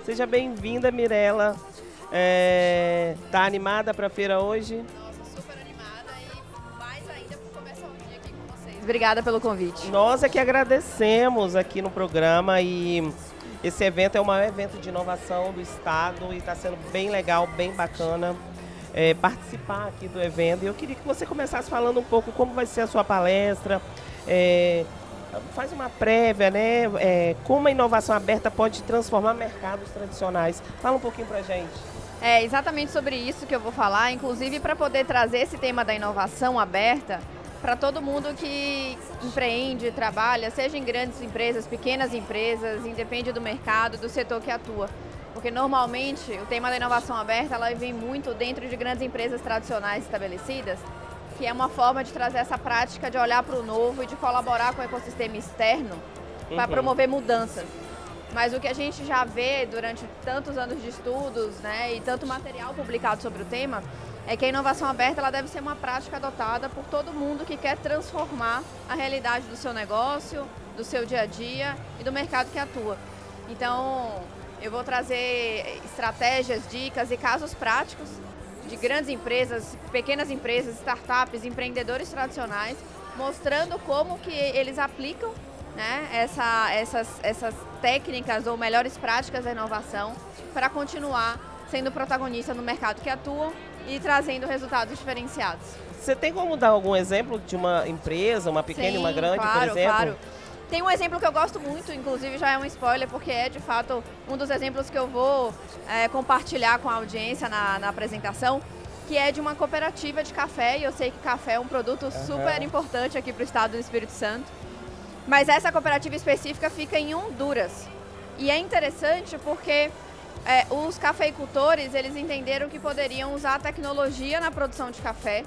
Seja bem-vinda, Mirela. Tá animada para a feira hoje? Nossa, super animada e mais ainda por começar o dia aqui com vocês. Obrigada pelo convite. Nós é que agradecemos aqui no programa e esse evento é o maior evento de inovação do estado e está sendo bem legal, bem bacana participar aqui do evento. E eu queria que você começasse falando um pouco como vai ser a sua palestra. Faz uma prévia, né? Como a inovação aberta pode transformar mercados tradicionais. Fala um pouquinho pra gente. É exatamente sobre isso que eu vou falar, inclusive para poder trazer esse tema da inovação aberta para todo mundo que empreende, trabalha, seja em grandes empresas, pequenas empresas, independe do mercado, do setor que atua. Porque normalmente o tema da inovação aberta ela vem muito dentro de grandes empresas tradicionais estabelecidas, que é uma forma de trazer essa prática de olhar para o novo e de colaborar com o ecossistema externo para promover mudanças. Mas o que a gente já vê durante tantos anos de estudos, né, e tanto material publicado sobre o tema, é que a inovação aberta ela deve ser uma prática adotada por todo mundo que quer transformar a realidade do seu negócio, do seu dia a dia e do mercado que atua. Então, eu vou trazer estratégias, dicas e casos práticos de grandes empresas, pequenas empresas, startups, empreendedores tradicionais, mostrando como que eles aplicam, né, essas técnicas ou melhores práticas da inovação para continuar sendo protagonista no mercado que atuam e trazendo resultados diferenciados. Você tem como dar algum exemplo de uma empresa, uma pequena e uma grande, claro, por exemplo? Claro. Tem um exemplo que eu gosto muito, inclusive já é um spoiler, porque é de fato um dos exemplos que eu vou compartilhar com a audiência na apresentação, que é de uma cooperativa de café, e eu sei que café é um produto super importante aqui para o estado do Espírito Santo. Mas essa cooperativa específica fica em Honduras. E é interessante porque os cafeicultores eles entenderam que poderiam usar a tecnologia na produção de café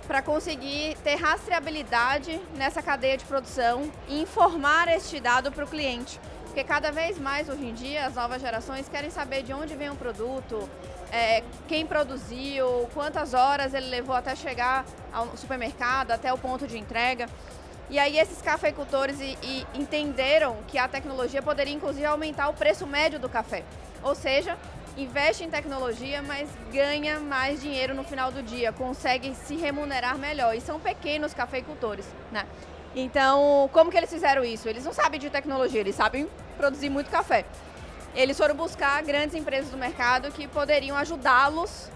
para conseguir ter rastreabilidade nessa cadeia de produção e informar este dado para o cliente. Porque cada vez mais hoje em dia as novas gerações querem saber de onde vem o produto, quem produziu, quantas horas ele levou até chegar ao supermercado, até o ponto de entrega. E aí esses cafeicultores entenderam que a tecnologia poderia inclusive aumentar o preço médio do café. Ou seja, investe em tecnologia, mas ganha mais dinheiro no final do dia, consegue se remunerar melhor. E são pequenos cafeicultores, né? Então, como que eles fizeram isso? Eles não sabem de tecnologia, eles sabem produzir muito café. Eles foram buscar grandes empresas do mercado que poderiam ajudá-los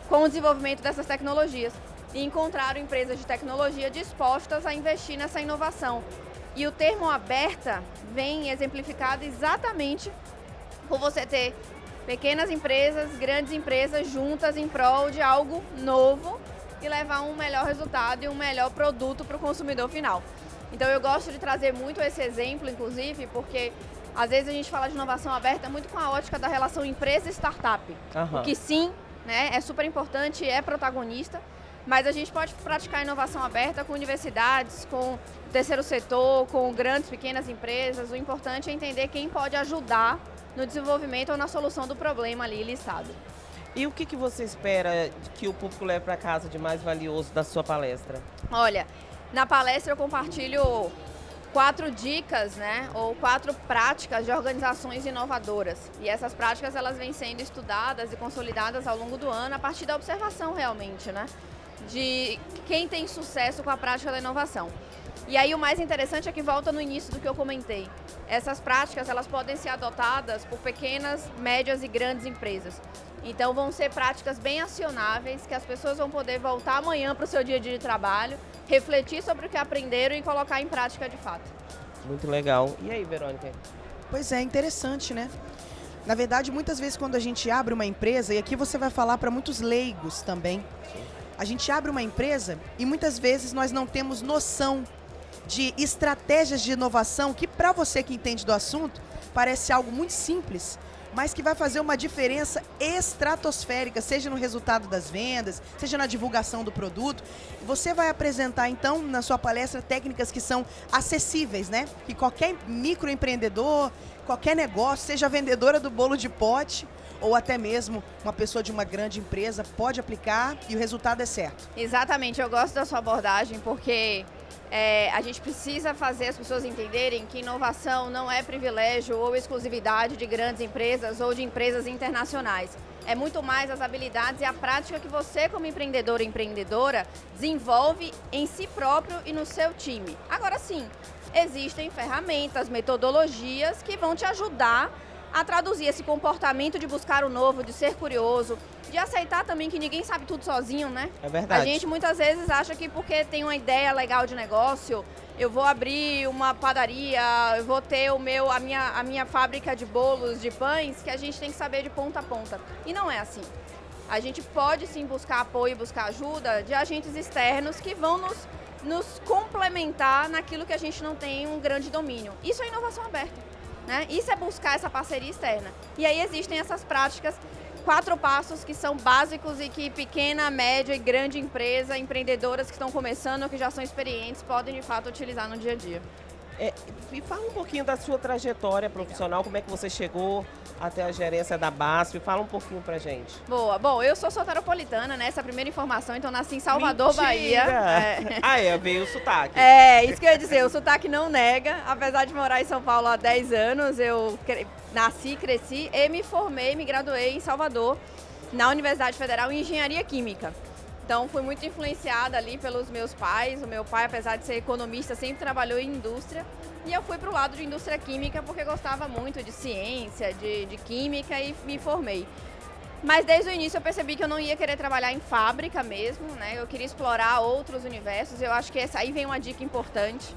com o desenvolvimento dessas tecnologias. E encontraram empresas de tecnologia dispostas a investir nessa inovação. E o termo aberta vem exemplificado exatamente por você ter pequenas empresas, grandes empresas juntas em prol de algo novo e levar um melhor resultado e um melhor produto para o consumidor final. Então eu gosto de trazer muito esse exemplo, inclusive, porque às vezes a gente fala de inovação aberta muito com a ótica da relação empresa e startup. O que sim, né, é super importante, é protagonista, mas a gente pode praticar inovação aberta com universidades, com o terceiro setor, com grandes, pequenas empresas. O importante é entender quem pode ajudar no desenvolvimento ou na solução do problema ali listado. E o que você espera que o público leve para casa de mais valioso da sua palestra? Olha, na palestra eu compartilho 4 dicas, né, ou 4 práticas de organizações inovadoras. E essas práticas elas vêm sendo estudadas e consolidadas ao longo do ano a partir da observação realmente, né, de quem tem sucesso com a prática da inovação. E aí o mais interessante é que volta no início do que eu comentei. Essas práticas elas podem ser adotadas por pequenas, médias e grandes empresas. Então vão ser práticas bem acionáveis, que as pessoas vão poder voltar amanhã para o seu dia a dia de trabalho, refletir sobre o que aprenderam e colocar em prática de fato. Muito legal. E aí, Verônica? Pois é, interessante, né? Na verdade, muitas vezes quando a gente abre uma empresa, e aqui você vai falar para muitos leigos também, a gente abre uma empresa e muitas vezes nós não temos noção de estratégias de inovação que, para você que entende do assunto, parece algo muito simples, mas que vai fazer uma diferença estratosférica, seja no resultado das vendas, seja na divulgação do produto. Você vai apresentar, então, na sua palestra, técnicas que são acessíveis, né? Que qualquer microempreendedor, qualquer negócio, seja vendedora do bolo de pote, ou até mesmo uma pessoa de uma grande empresa pode aplicar e o resultado é certo. Exatamente, eu gosto da sua abordagem porque A gente precisa fazer as pessoas entenderem que inovação não é privilégio ou exclusividade de grandes empresas ou de empresas internacionais. É muito mais as habilidades e a prática que você, como empreendedor ou empreendedora, desenvolve em si próprio e no seu time. Agora sim, existem ferramentas, metodologias que vão te ajudar a traduzir esse comportamento de buscar o novo, de ser curioso, de aceitar também que ninguém sabe tudo sozinho, né? É verdade. A gente muitas vezes acha que porque tem uma ideia legal de negócio, eu vou abrir uma padaria, eu vou ter a minha fábrica de bolos, de pães, que a gente tem que saber de ponta a ponta. E não é assim. A gente pode sim buscar apoio, buscar ajuda de agentes externos que vão nos complementar naquilo que a gente não tem um grande domínio. Isso é inovação aberta, né? Isso é buscar essa parceria externa. E aí existem essas práticas, 4 passos que são básicos e que pequena, média e grande empresa, empreendedoras que estão começando ou que já são experientes podem de fato utilizar no dia a dia. Me fala um pouquinho da sua trajetória profissional, como é que você chegou até a gerência da BASF, fala um pouquinho pra gente. Boa, bom, eu sou soteropolitana, né, essa é a primeira informação, então nasci em Salvador, Mentira! Bahia. Veio o sotaque. Isso que eu ia dizer, o sotaque não nega, apesar de morar em São Paulo há 10 anos, eu nasci, cresci e me formei, me graduei em Salvador, na Universidade Federal em Engenharia Química. Então, fui muito influenciada ali pelos meus pais. O meu pai, apesar de ser economista, sempre trabalhou em indústria. E eu fui para o lado de indústria química porque gostava muito de ciência, de química e me formei. Mas desde o início eu percebi que eu não ia querer trabalhar em fábrica mesmo, né? Eu queria explorar outros universos. Eu acho que essa aí vem uma dica importante.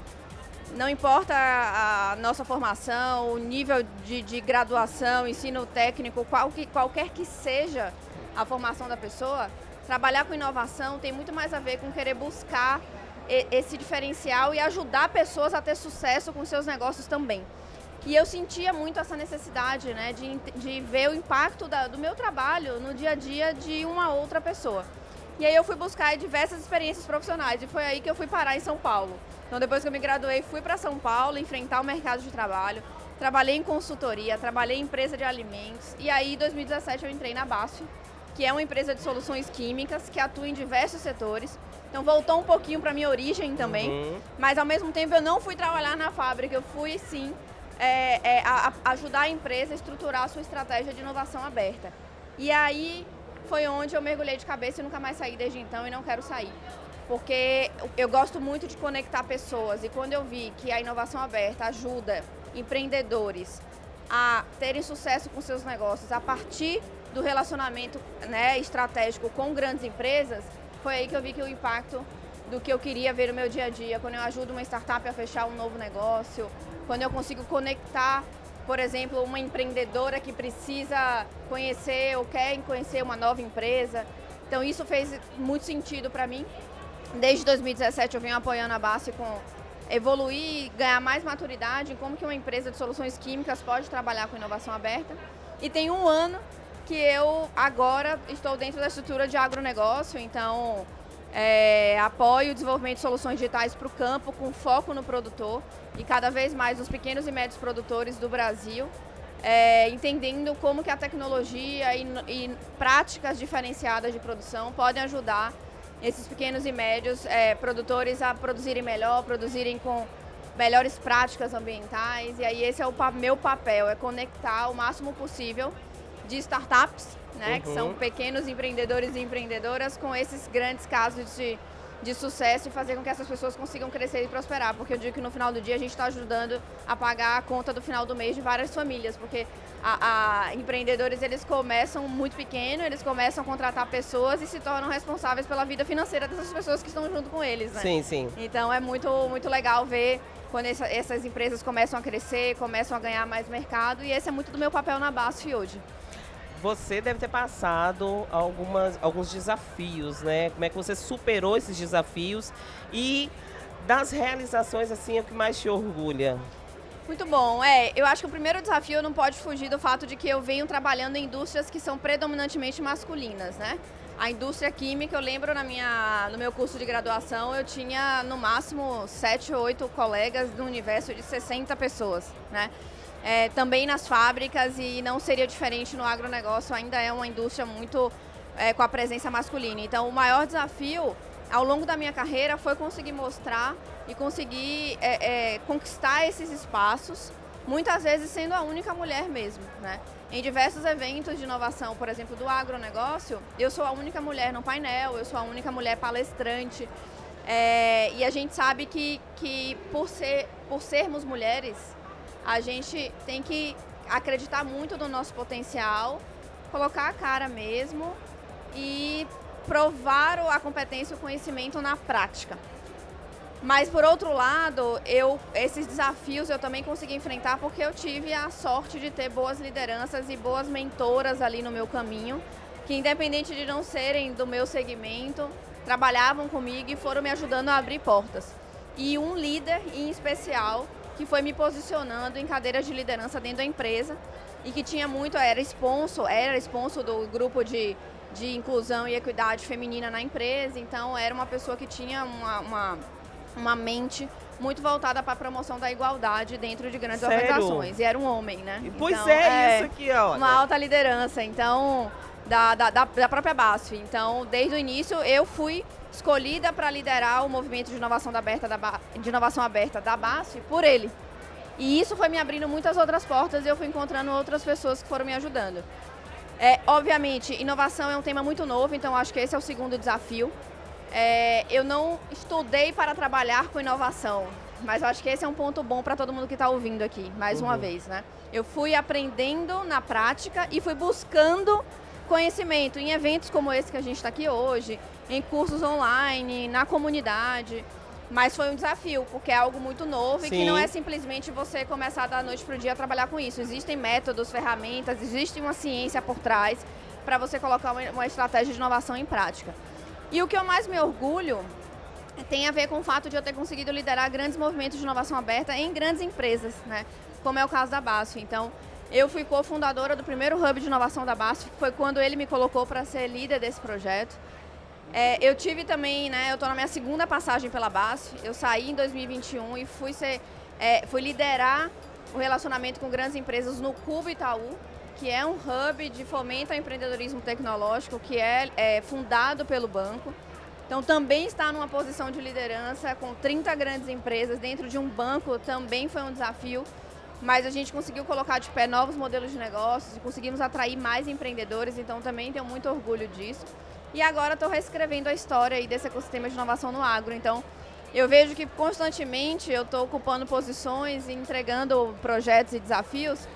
Não importa a nossa formação, o nível de graduação, ensino técnico, qualquer que seja a formação da pessoa, trabalhar com inovação tem muito mais a ver com querer buscar esse diferencial e ajudar pessoas a ter sucesso com seus negócios também. E eu sentia muito essa necessidade, né, de ver o impacto do meu trabalho no dia a dia de uma outra pessoa. E aí eu fui buscar diversas experiências profissionais e foi aí que eu fui parar em São Paulo. Então depois que eu me graduei, fui para São Paulo enfrentar o mercado de trabalho, trabalhei em consultoria, trabalhei em empresa de alimentos e aí em 2017 eu entrei na BASF, que é uma empresa de soluções químicas que atua em diversos setores. Então voltou um pouquinho para a minha origem também, mas ao mesmo tempo eu não fui trabalhar na fábrica, eu fui sim ajudar a empresa a estruturar a sua estratégia de inovação aberta. E aí foi onde eu mergulhei de cabeça e nunca mais saí desde então e não quero sair. Porque eu gosto muito de conectar pessoas e quando eu vi que a inovação aberta ajuda empreendedores a terem sucesso com seus negócios a partir do relacionamento, né, estratégico com grandes empresas, foi aí que eu vi que o impacto do que eu queria ver no meu dia a dia, quando eu ajudo uma startup a fechar um novo negócio, quando eu consigo conectar, por exemplo, uma empreendedora que precisa conhecer ou quer conhecer uma nova empresa. Então isso fez muito sentido para mim. Desde 2017 eu venho apoiando a BASF com evoluir, ganhar mais maturidade em como que uma empresa de soluções químicas pode trabalhar com inovação aberta. E tem um ano que eu agora estou dentro da estrutura de agronegócio, então apoio o desenvolvimento de soluções digitais para o campo, com foco no produtor e cada vez mais nos pequenos e médios produtores do Brasil, entendendo como que a tecnologia e práticas diferenciadas de produção podem ajudar esses pequenos e médios produtores a produzirem melhor, produzirem com melhores práticas ambientais. E aí esse é o meu papel, é conectar o máximo possível de startups, né, que são pequenos empreendedores e empreendedoras, com esses grandes casos de sucesso e fazer com que essas pessoas consigam crescer e prosperar, porque eu digo que no final do dia a gente está ajudando a pagar a conta do final do mês de várias famílias, porque empreendedores eles começam muito pequeno, eles começam a contratar pessoas e se tornam responsáveis pela vida financeira dessas pessoas que estão junto com eles, né? Sim, sim. Então é muito, muito legal ver quando essas empresas começam a crescer, começam a ganhar mais mercado e esse é muito do meu papel na BASF hoje. Você deve ter passado alguns desafios, né? Como é que você superou esses desafios e das realizações, assim, é o que mais te orgulha? Muito bom. Eu acho que o primeiro desafio não pode fugir do fato de que eu venho trabalhando em indústrias que são predominantemente masculinas, né? A indústria química, eu lembro no meu curso de graduação, eu tinha no máximo 7 ou 8 colegas no universo de 60 pessoas, né? Também nas fábricas e não seria diferente no agronegócio, ainda é uma indústria muito com a presença masculina. Então o maior desafio ao longo da minha carreira, foi conseguir mostrar e conseguir conquistar esses espaços, muitas vezes sendo a única mulher mesmo, né? Em diversos eventos de inovação, por exemplo, do agronegócio, eu sou a única mulher no painel, eu sou a única mulher palestrante. E a gente sabe que por sermos mulheres, a gente tem que acreditar muito no nosso potencial, colocar a cara mesmo e provar a competência e o conhecimento na prática. Mas, por outro lado, esses desafios eu também consegui enfrentar porque eu tive a sorte de ter boas lideranças e boas mentoras ali no meu caminho, que independente de não serem do meu segmento, trabalhavam comigo e foram me ajudando a abrir portas. E um líder em especial que foi me posicionando em cadeiras de liderança dentro da empresa e que tinha muito, era sponsor do grupo de inclusão e equidade feminina na empresa, então era uma pessoa que tinha uma mente muito voltada para a promoção da igualdade dentro de grandes organizações. E era um homem, né? Pois então, isso aqui, ó. Uma alta liderança, então, da própria BASF. Então, desde o início, eu fui escolhida para liderar o movimento de inovação aberta da BASF por ele. E isso foi me abrindo muitas outras portas e eu fui encontrando outras pessoas que foram me ajudando. Obviamente, inovação é um tema muito novo, então acho que esse é o segundo desafio. Eu não estudei para trabalhar com inovação, mas acho que esse é um ponto bom para todo mundo que está ouvindo aqui, mais uma vez, né? Eu fui aprendendo na prática e fui buscando conhecimento em eventos como esse que a gente está aqui hoje, em cursos online, na comunidade, mas foi um desafio, porque é algo muito novo e que não é simplesmente você começar da noite para o dia a trabalhar com isso. Existem métodos, ferramentas, existe uma ciência por trás para você colocar uma estratégia de inovação em prática. E o que eu mais me orgulho tem a ver com o fato de eu ter conseguido liderar grandes movimentos de inovação aberta em grandes empresas, né? Como é o caso da BASF. Então, eu fui cofundadora do primeiro hub de inovação da BASF, que foi quando ele me colocou para ser líder desse projeto. Eu tive também, né, eu estou na minha segunda passagem pela BASF, eu saí em 2021 e fui liderar o relacionamento com grandes empresas no Cubo Itaú, que é um hub de fomento ao empreendedorismo tecnológico, que é fundado pelo banco. Então, também estar numa posição de liderança com 30 grandes empresas dentro de um banco também foi um desafio, mas a gente conseguiu colocar de pé novos modelos de negócios e conseguimos atrair mais empreendedores, então também tenho muito orgulho disso. E agora estou reescrevendo a história aí desse ecossistema de inovação no agro. Então, eu vejo que constantemente eu estou ocupando posições e entregando projetos e desafios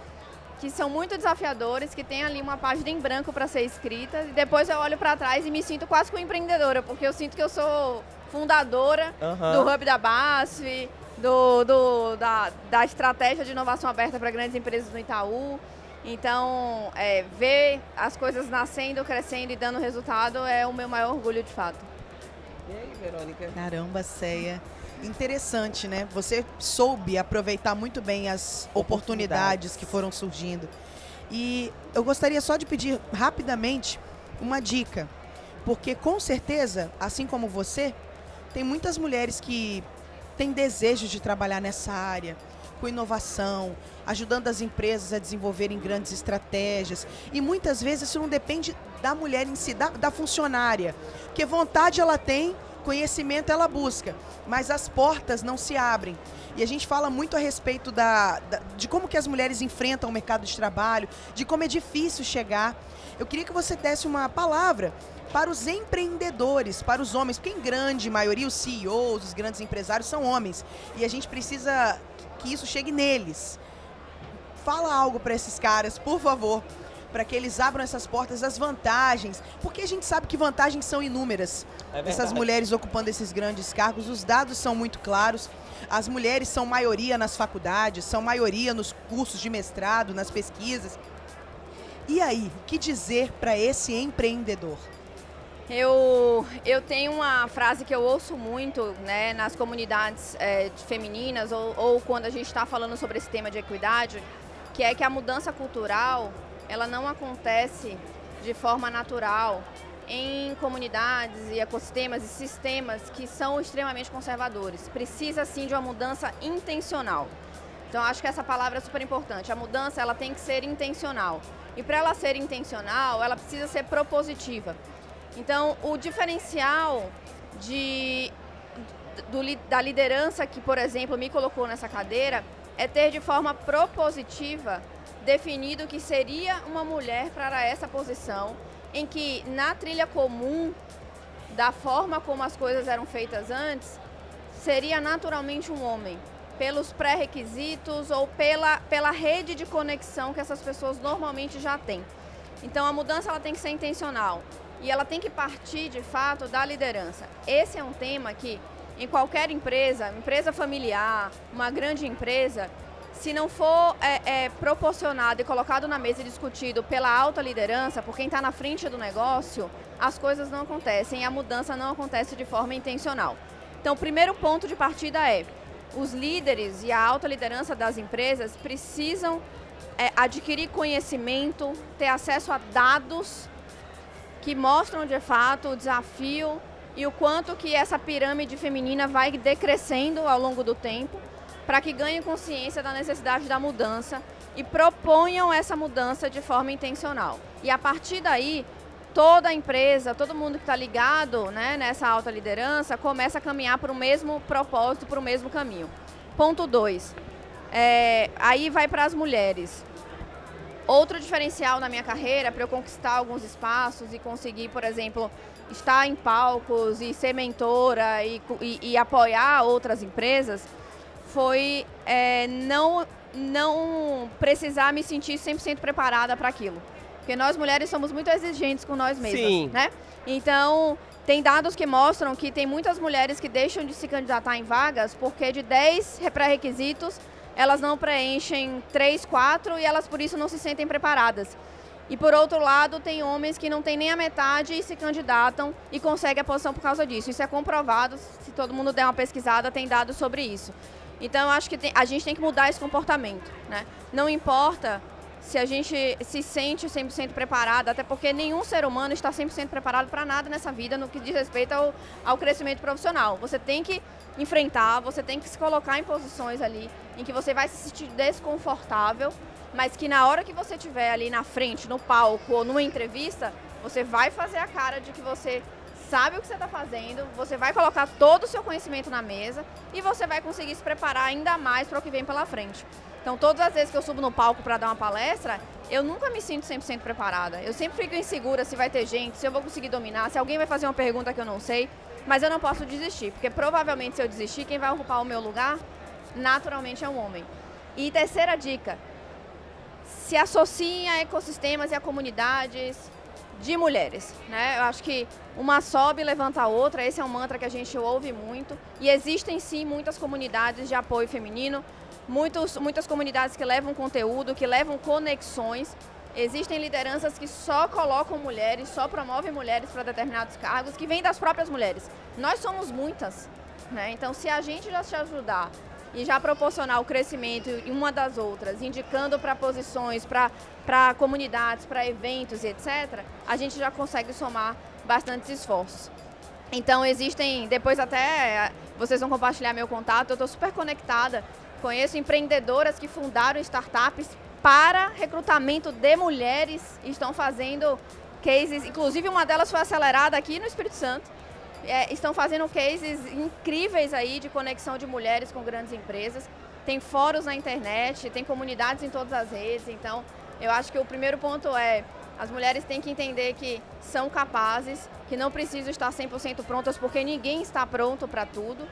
que são muito desafiadores, que tem ali uma página em branco para ser escrita, e depois eu olho para trás e me sinto quase como empreendedora, porque eu sinto que eu sou fundadora do Hub da BASF, da estratégia de inovação aberta para grandes empresas no Itaú. Então, ver as coisas nascendo, crescendo e dando resultado é o meu maior orgulho de fato. E aí, Verônica? Caramba, Céia. Interessante, né? Você soube aproveitar muito bem as oportunidades que foram surgindo. E eu gostaria só de pedir rapidamente uma dica, porque com certeza, assim como você, tem muitas mulheres que têm desejo de trabalhar nessa área, com inovação, ajudando as empresas a desenvolverem grandes estratégias. E muitas vezes isso não depende da mulher em si, da funcionária, porque vontade ela tem, conhecimento ela busca, mas as portas não se abrem. E a gente fala muito a respeito de como que as mulheres enfrentam o mercado de trabalho, de como é difícil chegar. Eu queria que você desse uma palavra para os empreendedores, para os homens, porque em grande maioria os CEOs, os grandes empresários são homens, e a gente precisa que isso chegue neles. Fala algo para esses caras, por favor, para que eles abram essas portas, as vantagens, porque a gente sabe que vantagens são inúmeras. Essas mulheres ocupando esses grandes cargos, os dados são muito claros, as mulheres são maioria nas faculdades, são maioria nos cursos de mestrado, nas pesquisas. E aí, o que dizer para esse empreendedor? Eu tenho uma frase que eu ouço muito, né, nas comunidades femininas ou quando a gente está falando sobre esse tema de equidade, que é que a mudança cultural ela não acontece de forma natural em comunidades e ecossistemas e sistemas que são extremamente conservadores. Precisa, sim, de uma mudança intencional. Então, acho que essa palavra é super importante. A mudança ela tem que ser intencional. E para ela ser intencional, ela precisa ser propositiva. Então, o diferencial da liderança que, por exemplo, me colocou nessa cadeira, é ter de forma propositiva definido que seria uma mulher para essa posição, em que na trilha comum, da forma como as coisas eram feitas antes, seria naturalmente um homem, pelos pré-requisitos ou pela rede de conexão que essas pessoas normalmente já têm. Então a mudança ela tem que ser intencional e ela tem que partir de fato da liderança. Esse é um tema que em qualquer empresa familiar, uma grande empresa, se não for proporcionado e colocado na mesa e discutido pela alta liderança, por quem está na frente do negócio, as coisas não acontecem e a mudança não acontece de forma intencional. Então o primeiro ponto de partida é: os líderes e a alta liderança das empresas precisam adquirir conhecimento, ter acesso a dados que mostram de fato o desafio e o quanto que essa pirâmide feminina vai decrescendo ao longo do tempo, para que ganhem consciência da necessidade da mudança e proponham essa mudança de forma intencional. E a partir daí, toda a empresa, todo mundo que está ligado, né, nessa alta liderança, começa a caminhar para o mesmo propósito, para o mesmo caminho. Ponto 2. Aí vai para as mulheres. Outro diferencial na minha carreira, para eu conquistar alguns espaços e conseguir, por exemplo, estar em palcos e ser mentora e apoiar outras empresas, foi não precisar me sentir 100% preparada para aquilo. Porque nós mulheres somos muito exigentes com nós mesmas. Sim. Né? Então, tem dados que mostram que tem muitas mulheres que deixam de se candidatar em vagas porque de 10 pré-requisitos, elas não preenchem 3, 4 e elas por isso não se sentem preparadas. E por outro lado, tem homens que não têm nem a metade e se candidatam e conseguem a posição por causa disso. Isso é comprovado, se todo mundo der uma pesquisada, tem dados sobre isso. Então, eu acho que a gente tem que mudar esse comportamento. Né? Não importa se a gente se sente 100% preparada, até porque nenhum ser humano está 100% preparado para nada nessa vida no que diz respeito ao crescimento profissional. Você tem que enfrentar, você tem que se colocar em posições ali em que você vai se sentir desconfortável, mas que na hora que você estiver ali na frente, no palco ou numa entrevista, você vai fazer a cara de que você sabe o que você está fazendo, você vai colocar todo o seu conhecimento na mesa e você vai conseguir se preparar ainda mais para o que vem pela frente. Então, todas as vezes que eu subo no palco para dar uma palestra, eu nunca me sinto 100% preparada. Eu sempre fico insegura se vai ter gente, se eu vou conseguir dominar, se alguém vai fazer uma pergunta que eu não sei, mas eu não posso desistir, porque provavelmente se eu desistir, quem vai ocupar o meu lugar, naturalmente é um homem. E terceira dica, se associem a ecossistemas e a comunidades de mulheres, né? Eu acho que uma sobe e levanta a outra, esse é um mantra que a gente ouve muito, e existem sim muitas comunidades de apoio feminino, muitas comunidades que levam conteúdo, que levam conexões. Existem lideranças que só colocam mulheres, só promovem mulheres para determinados cargos, que vêm das próprias mulheres. Nós somos muitas, né? Então, se a gente já se ajudar e já proporcionar o crescimento em uma das outras, indicando para posições, para comunidades, para eventos e etc., a gente já consegue somar bastantes esforços. Então, existem, depois até vocês vão compartilhar meu contato, eu estou super conectada. Conheço empreendedoras que fundaram startups para recrutamento de mulheres e estão fazendo cases, inclusive uma delas foi acelerada aqui no Espírito Santo. Estão fazendo cases incríveis aí de conexão de mulheres com grandes empresas. Tem fóruns na internet, tem comunidades em todas as redes. Então, eu acho que o primeiro ponto é as mulheres têm que entender que são capazes, que não precisam estar 100% prontas, porque ninguém está pronto para tudo.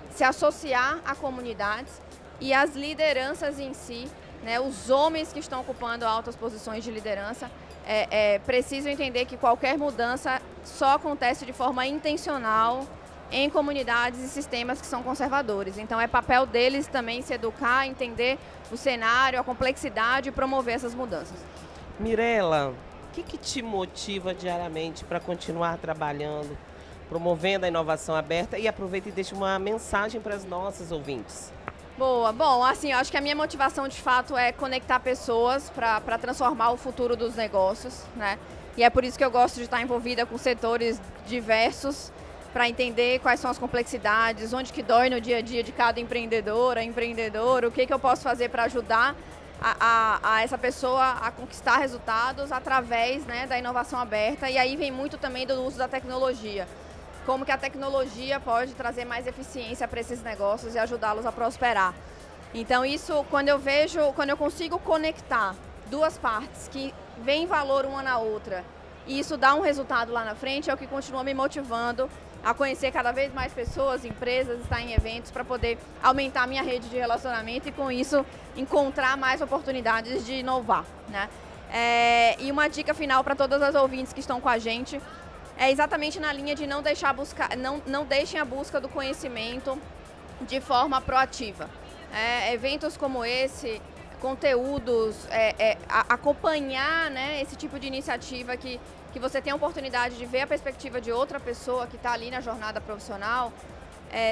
Se associar a comunidades e as lideranças em si, né, os homens que estão ocupando altas posições de liderança, precisam entender que qualquer mudança só acontece de forma intencional em comunidades e sistemas que são conservadores. Então, é papel deles também se educar, entender o cenário, a complexidade e promover essas mudanças. Mirela, o que te motiva diariamente para continuar trabalhando, promovendo a inovação aberta? E aproveita e deixa uma mensagem para os nossos ouvintes. Boa. Bom, assim, eu acho que a minha motivação de fato é conectar pessoas para transformar o futuro dos negócios, né? E é por isso que eu gosto de estar envolvida com setores diversos, para entender quais são as complexidades, onde que dói no dia a dia de cada empreendedora, empreendedor, o que eu posso fazer para ajudar a essa pessoa a conquistar resultados através, né, da inovação aberta. E aí vem muito também do uso da tecnologia. como que a tecnologia pode trazer mais eficiência para esses negócios e ajudá-los a prosperar. Então isso, quando eu consigo conectar duas partes que veem valor uma na outra e isso dá um resultado lá na frente, é o que continua me motivando a conhecer cada vez mais pessoas, empresas, estar em eventos para poder aumentar a minha rede de relacionamento e com isso encontrar mais oportunidades de inovar, né? E uma dica final para todas as ouvintes que estão com a gente é exatamente na linha de não deixem a busca do conhecimento de forma proativa. Eventos como esse, conteúdos, acompanhar, né, esse tipo de iniciativa que você tem a oportunidade de ver a perspectiva de outra pessoa que está ali na jornada profissional,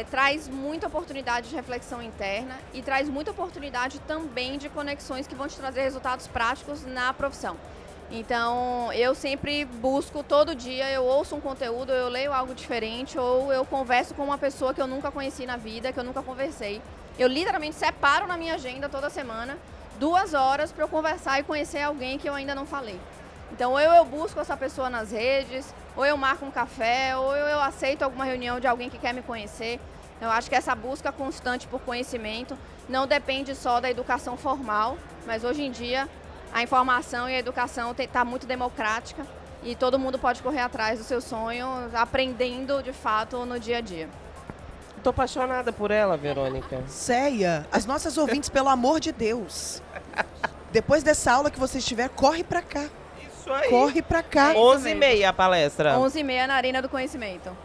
traz muita oportunidade de reflexão interna e traz muita oportunidade também de conexões que vão te trazer resultados práticos na profissão. Então, eu sempre busco, todo dia, eu ouço um conteúdo, eu leio algo diferente ou eu converso com uma pessoa que eu nunca conheci na vida, que eu nunca conversei. Eu literalmente separo na minha agenda toda semana 2 horas para eu conversar e conhecer alguém que eu ainda não falei. Então, ou eu busco essa pessoa nas redes, ou eu marco um café, ou eu aceito alguma reunião de alguém que quer me conhecer. Eu acho que essa busca constante por conhecimento não depende só da educação formal, mas hoje em dia a informação e a educação está muito democrática e todo mundo pode correr atrás do seu sonho, aprendendo de fato no dia a dia. Tô apaixonada por ela, Verônica. Céia, as nossas ouvintes, pelo amor de Deus, depois dessa aula que você estiver, corre pra cá. Isso aí. Corre pra cá. 11h30 a palestra. 11h30 na Arena do Conhecimento.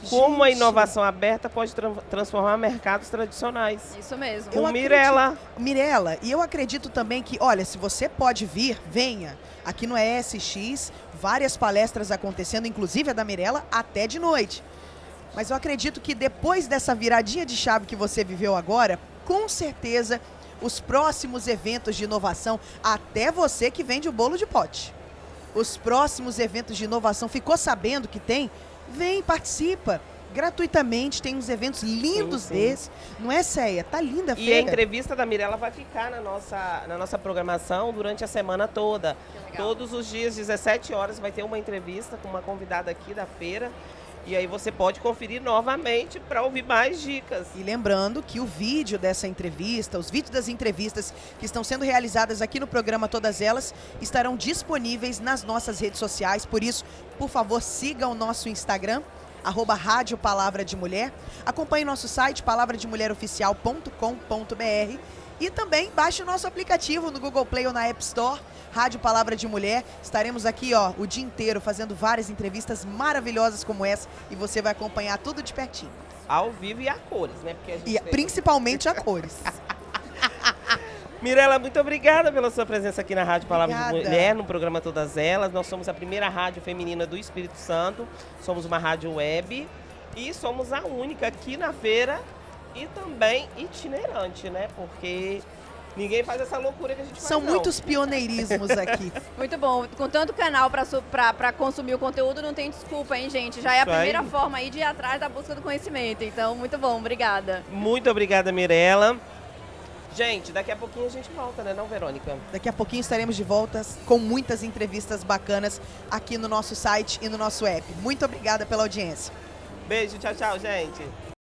Como a Gente, inovação aberta pode transformar mercados tradicionais. Isso mesmo. Eu Com acredito- Mirella. Mirella, e eu acredito também que, olha, se você pode vir, venha. Aqui no ESX, várias palestras acontecendo, inclusive a da Mirella, até de noite. Mas eu acredito que depois dessa viradinha de chave que você viveu agora, com certeza, os próximos eventos de inovação, até você que vende o bolo de pote. Os próximos eventos de inovação, ficou sabendo que tem? Vem, participa. Gratuitamente, tem uns eventos lindos Sim. desses. Não é, Céia? Tá linda a E a feira. entrevista da Mirella vai ficar na nossa programação durante a semana toda. Que legal. Todos os dias, 17 horas, vai ter uma entrevista com uma convidada aqui da feira. E aí você pode conferir novamente para ouvir mais dicas. E lembrando que o vídeo dessa entrevista, os vídeos das entrevistas que estão sendo realizadas aqui no programa, todas elas, estarão disponíveis nas nossas redes sociais. Por isso, por favor, siga o nosso Instagram, @Rádio Palavra de Mulher. Acompanhe nosso site, palavrademuleroficial.com.br. E também baixe o nosso aplicativo no Google Play ou na App Store, Rádio Palavra de Mulher. Estaremos aqui o dia inteiro fazendo várias entrevistas maravilhosas como essa e você vai acompanhar tudo de pertinho. Ao vivo e a cores, né? Porque a gente E tem- principalmente a cores. Mirella, muito obrigada pela sua presença aqui na Rádio Palavra de Obrigada. Mulher, no programa Todas Elas. Nós somos a primeira rádio feminina do Espírito Santo, somos uma rádio web e somos a única aqui na feira e também itinerante, né? Porque ninguém faz essa loucura que a gente faz, São não. muitos pioneirismos aqui. Muito bom. Com tanto canal para consumir o conteúdo, não tem desculpa, hein, gente? Já é a Isso aí. primeira forma aí de ir atrás da busca do conhecimento. Então, muito bom. Obrigada. Muito obrigada, Mirella. Gente, daqui a pouquinho a gente volta, né, não, Verônica? Daqui a pouquinho estaremos de volta com muitas entrevistas bacanas aqui no nosso site e no nosso app. Muito obrigada pela audiência. Beijo, tchau, tchau, gente.